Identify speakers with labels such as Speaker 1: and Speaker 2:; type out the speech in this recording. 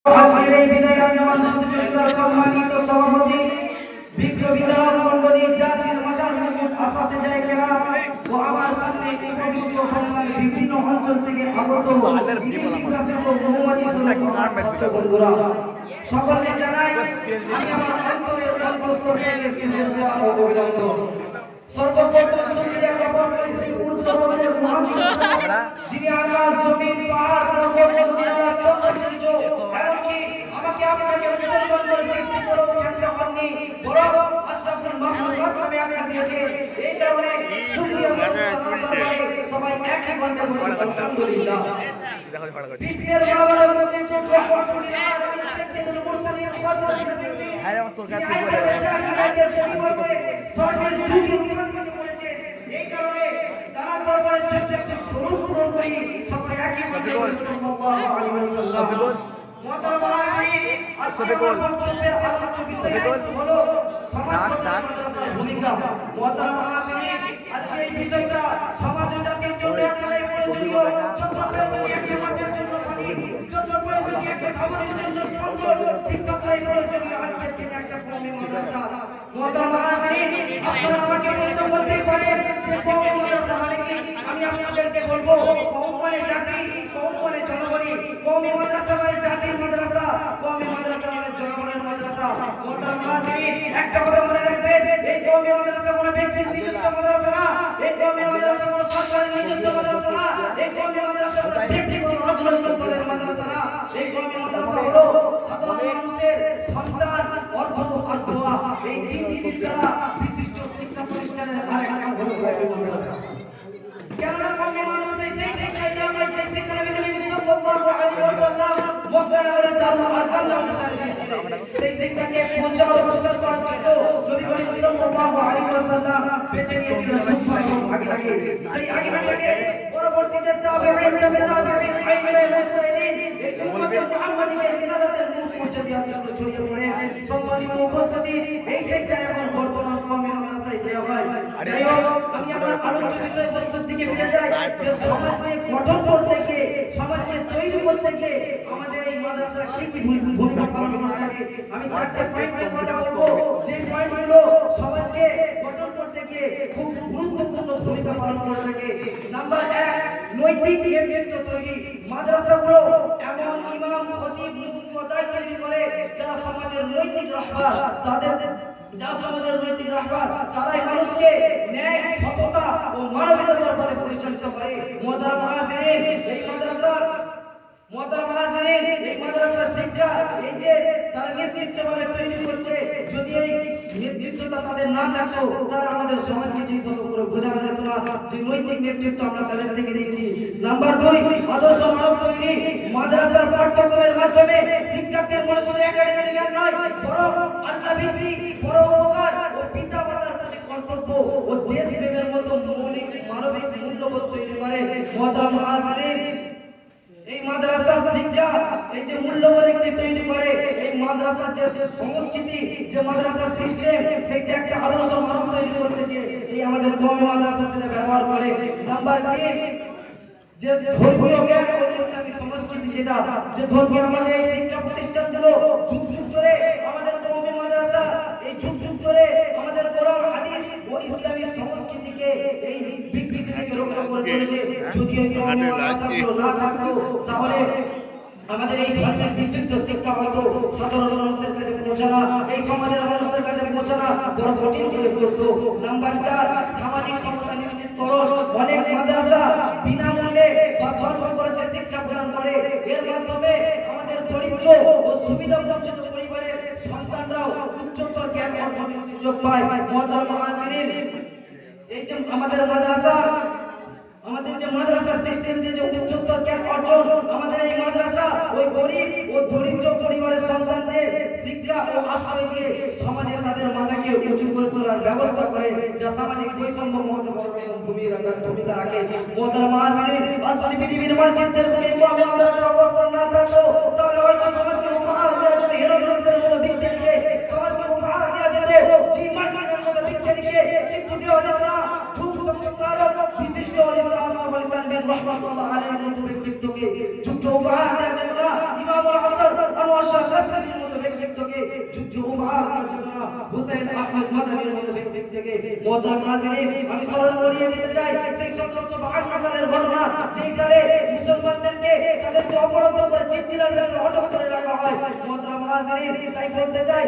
Speaker 1: আজকের এই বিদায় জানান প্রতিযোগিতার সম্মানিত সভাপতি বিপ্লবী দল মণ্ডলী জাতির মাতার মুকুট আসাতে যায় কেরাম ও আমার সামনে এই পবিত্র সম্মান বিভিন্ন অঞ্চল থেকে আগত বন্ধুরা সকলকে জানাই আমি আমার অন্তরের অন্তঃস্থল থেকে শুভেচ্ছা ও অভিনন্দন। সর্বপ্রথম শুকরিয়া জ্ঞাপন করি শ্রী উর্ধ্বতনের মহান যিনি আকাশ জমিন পাহাড় পর্বত নদী চন্দ্র সূর্য এমনকি আমাকে আপনাকে মুসলমান করে সৃষ্টি করেও খ্যাত হননি বরং আশরাফুল মাখলুকাত নামে আখ্যা দিয়েছে। এই কারণে শুকরিয়া সবাই একই কণ্ঠে বলি আলহামদুলিল্লাহ। বিশ্বের মানবের মুক্তিযুদ্ধ রহমাতুল্লাহ আলাইহিল মুরসালিন ওয়াসিলাতুল নবী আরে আমার তোর কাছে বলে সরকার যুগে উন্নতি করেছে। এই কারণে তারা দরবারে ছোট ছোট দরুদ পূরণ করি সকলে একই কণ্ঠে বলি সাল্লাল্লাহু আলাইহি ওয়াসাল্লাম। মোহতারাম আলামিন আজকে বক্তব্যের আলোচ্য বিষয় হলো সমাজ মাদ্রাসার ভূমিকা। মোহতারাম আলামিন আজকে এই বিষয়টা সমাজ ও জাতির জন্য একেবারে প্রয়োজনীয়। যত প্রয়োজনীয় একটা মাঠের জন্য পানি, যত প্রয়োজনীয় একটা খাবারের জন্য স্পন্দন, ঠিক ততটাই প্রয়োজনীয় আজকের দিনে একটা কওমি মাদ্রাসা। মোহতারাম আলামিন আপনারা আমাকে প্রশ্ন করতেই পারেন যে কওমি মাদ্রাসা মানে কি? আমি আপনাদেরকে বলবো কওম মানে জাতি, কওম মানে জনগণই। কওমি মাদ্রাসা মানে জাতির মাদ্রাসা, কওমি মাদ্রাসা মানে জনগণের মাদ্রাসা। মোহতারাম আলামিন একটা কথা মনে রাখবেন, এই কওমি মাদ্রাসা কোনো ব্যক্তির নিজস্ব মাদ্রাসা না, এই কওমি মাদ্রাসা কোনো সরকারের নিজস্ব মাদ্রাসা না, এই কওমি মাদ্রাসা কোনো ব্যক্তিগত রাজনৈতিক দলের মাদ্রাসা না। এই কওমি মাদ্রাসা হলো সাধারণ মানুষের সন্তান, অর্থ আর দোয়া, এই তিন জিনিস দ্বারা বিশিষ্ট শিক্ষা প্রতিষ্ঠানের আরেকটা হলো কওমি মাদ্রাসা। কেননা কওমি মাদ্রাসায় সেই শিক্ষা দেওয়া হয় যে শিক্ষা নবী করিম সাল্লাল্লাহু আলাইহি ওয়াসাল্লাম মক্কা নগরের দারুল আরকাম নামে স্থানে দিয়েছিলেন। সেই শিক্ষাকে প্রচার ও প্রসার করার জন্য নবী করিম সাল্লাল্লাহু আলাইহি ওয়াসাল্লাম বেছে নিয়েছিলেন সুফা এবং আগিনাকে। সেই আগিনাকে পরবর্তীতে তাবেঈন, তাবেঈন, আইম্মায়ে মুজতাহিদিন এই উম্মতে মুহাম্মাদিকে রিসালাতের নূর পৌঁছে দেওয়ার জন্য ছড়িয়ে পড়ে। সম্মানিত উপস্থিতি, এই শিক্ষা এখন বর্তমান কওমি মাদ্রাসায় দেওয়া হয়। যাই হোক, আমি আমার আলোচ্য বিষয়বস্তুর দিকে ফিরে যাই যে সমাজকে গঠন করতে গিয়ে, সমাজকে তৈরি করতে গিয়ে আমাদের এই মাদ্রাসা কি কি ভূমিকা পালন করে থাকে। আমি চারটে পয়েন্টের কথা বলবো, যে পয়েন্টগুলো সমাজকে গঠন করতে গিয়ে খুব গুরুত্বপূর্ণ ভূমিকা পালন করে থাকে। নাম্বার 1, নৈতিক নেতৃত্ব তৈরি। মাদ্রাসাগুলো এমন ইমাম, খতিব, মুফতি ও দায়ী তৈরি করে যারা সমাজের নৈতিক রাহবার, যারা সমাজের নৈতিক রাহবার, তারাই মানুষকে ন্যায়, সততা ও মানবিকতার পথে পরিচালিত করে। মোহতারাম হাজিরিন, এই মাদ্রাসার শিক্ষা এই যে তারা নেতৃত্বভাবে তৈরি করছে, যদি এই নেতৃত্বটা তাদের না থাকতো তারা আমাদের সমাজকে ঠিকমতো করে বোঝানো যেত না যে নৈতিক নেতৃত্ব আমরা তাদের থেকে নিচ্ছি। নাম্বার 2, আদর্শ মানব তৈরি। মাদ্রাসার পাঠ্যক্রমের মাধ্যমে শিক্ষার্থীর মনে শুধু একাডেমিক জ্ঞান নয়, বরং আল্লাহ ভিত্তি, পরোপকার ও পিতা মাতার প্রতি কর্তব্য ও দেশপ্রেমের মতো মৌলিক মানবিক মূল্যবোধ তৈরি করে। মোহতারাম হাজিরিন, এই মাদ্রাসা শিক্ষা এই যে মূল্যবোধ একটি তৈরি করে, এই মাদ্রাসার যে সংস্কৃতি, যে মাদ্রাসার সিস্টেম, সেটা একটা আদর্শ মানব তৈরি করতে যে এই আমাদের কওমি মাদ্রাসা সেটা ব্যবহার করে। নাম্বার 3, যে ধর্মীয় জ্ঞান ও ইসলামী সংস্কৃতি, যেটা যে ধর্মীয় আমাদের এই শিক্ষা প্রতিষ্ঠানগুলো যুগ যুগ ধরে আমাদের কওমি মাদ্রাসা এই যুগ যুগ ধরে আমাদের কোরআন, হাদিস ও ইসলামী সংস্কৃতিকে এই বিকৃতি থেকে রক্ষা করে চলেছে। যদি এই কওমি মাদ্রাসাগুলো না থাকতো তাহলে আমাদের এই ধর্মের বিশুদ্ধ শিক্ষা হয়তো সাধারণ মানুষের কাছে পৌঁছানো, এই সমাজের মানুষের কাছে পৌঁছানো বড় কঠিন হয়ে পড়তো। নাম্বার 4, সামাজিক সমতা নিশ্চিতকরণ। অনেক মাদ্রাসা বিনামূল্যে বা স্বল্প খরচে শিক্ষা প্রদান করে। এর মাধ্যমে আমাদের দরিদ্র ও সুবিধা বঞ্চিত পরিবারের সন্তানরাও উচ্চতর জ্ঞান অর্জনের সুযোগ পায়। মোহতারাম হাজিরিন, এই যে আমাদের যে মাদ্রাসা সিস্টেম, যে উচ্চতর জ্ঞান অর্জন, আমাদের এই মাদ্রাসা ওই গরিব ও দরিদ্র পরিবারের সন্তানদের শিক্ষা ও আশ্রয় দিয়ে সমাজে তাদের মাথাকে উঁচু করে তোলার ব্যবস্থা করে, যা সামাজিক বৈষম্য মহতে বড় ভূমিকা রাখে। মোহতারাম হাজিরিন, আজ যদি পৃথিবীর মানচিত্রের বুকে কওমি মাদ্রাসার অবস্থান না থাকতো তাহলে হয়তো সমাজকে উপহার দেওয়া যেত হেরোডোটাসের মতো বিজ্ঞানীকে, সমাজকে উপহার দেওয়া যেত জি মার্টিনের মতো বিজ্ঞানীকে, কিন্তু দেওয়া যেত না যুগ সংস্কারক বিশিষ্ট রহমাতুল্লাহ আলাইহির মতো ব্যক্তিত্বকে। যুগ উপহার দেওয়া যেত না ইমামুল হাসান আনোয়ার হুসাইন আহমদ মাদানির মতো ব্যক্তি থেকে। মুহতারাম নাযিরিন, আমি স্মরণ করিয়ে দিতে চাই সেই 1752 সালের ঘটনা, যেই সালে মুসলমানদেরকে তাদেরকে অপরাধ করে চিনচিলার আটক করে রাখা হয়। মুহতারাম নাযিরিন, তাই বলতে চাই